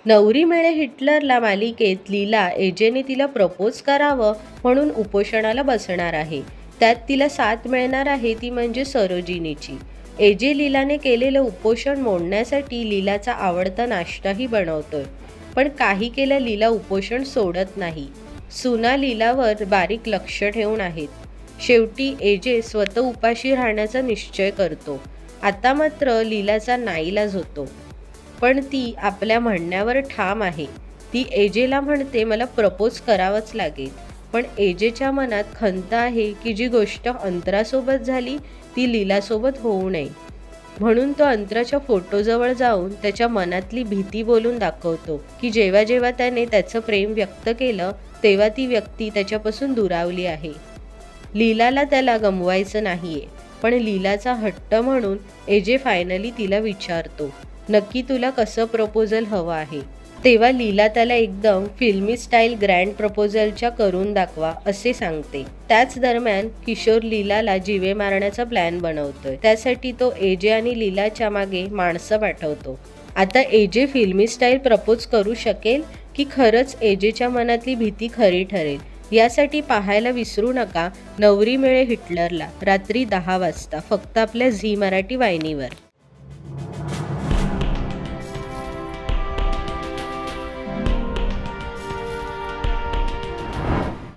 नवरी मिळे हिटलरला मालिकेत लीला एजेने तिला प्रपोज करावं म्हणून उपोषणाला बसणार आहे. त्यात तिला साथ मिळणार आहे ती म्हणजे सरोजिनीची. एजे लीलाने केलेलं उपोषण मोडण्यासाठी लीलाचा आवडता नाश्ताही बनवतोय. पण काही केल्या लीला उपोषण सोडत नाही. सुना लीलावर बारीक लक्ष ठेवून आहेत. शेवटी एजे स्वतः उपाशी राहण्याचा निश्चय करतो. आता मात्र लीलाचा नाईलाज होतो. पण ती आपल्या म्हणण्यावर ठाम आहे. ती एजेला म्हणते मला प्रपोज करावंच लागेल. पण एजेच्या मनात खंत आहे की जी गोष्ट अंतरासोबत झाली ती लीलासोबत होऊ नये. म्हणून तो अंतराच्या फोटोजवळ जाऊन त्याच्या मनातली भीती बोलून दाखवतो की जेव्हा जेव्हा त्याने त्याचं प्रेम व्यक्त केलं तेव्हा ती व्यक्ती त्याच्यापासून दुरावली आहे. लीलाला त्याला गमवायचं नाहीये. पण लीलाचा हट्ट म्हणून एजे फायनली तिला विचारतो, नक्की तुला कसं प्रपोजल हवं आहे. तेव्हा लीला त्याला एकदम फिल्मी स्टाईल ग्रँड प्रपोजलच्या करून दाखवा असे सांगते. त्याच दरम्यान किशोर लीलाला जीवे मारण्याचा प्लॅन बनवतोय. त्यासाठी तो एजे आणि लीलाच्या मागे माणसं पाठवतो. आता एजे फिल्मी स्टाईल प्रपोज करू शकेल की खरंच एजेच्या मनातली भीती खरी ठरेल. यासाठी पाहायला विसरू नका नवरी मिळे हिटलरला रात्री 10 वाजता फक्त आपल्या झी मराठी वाहिनीवर.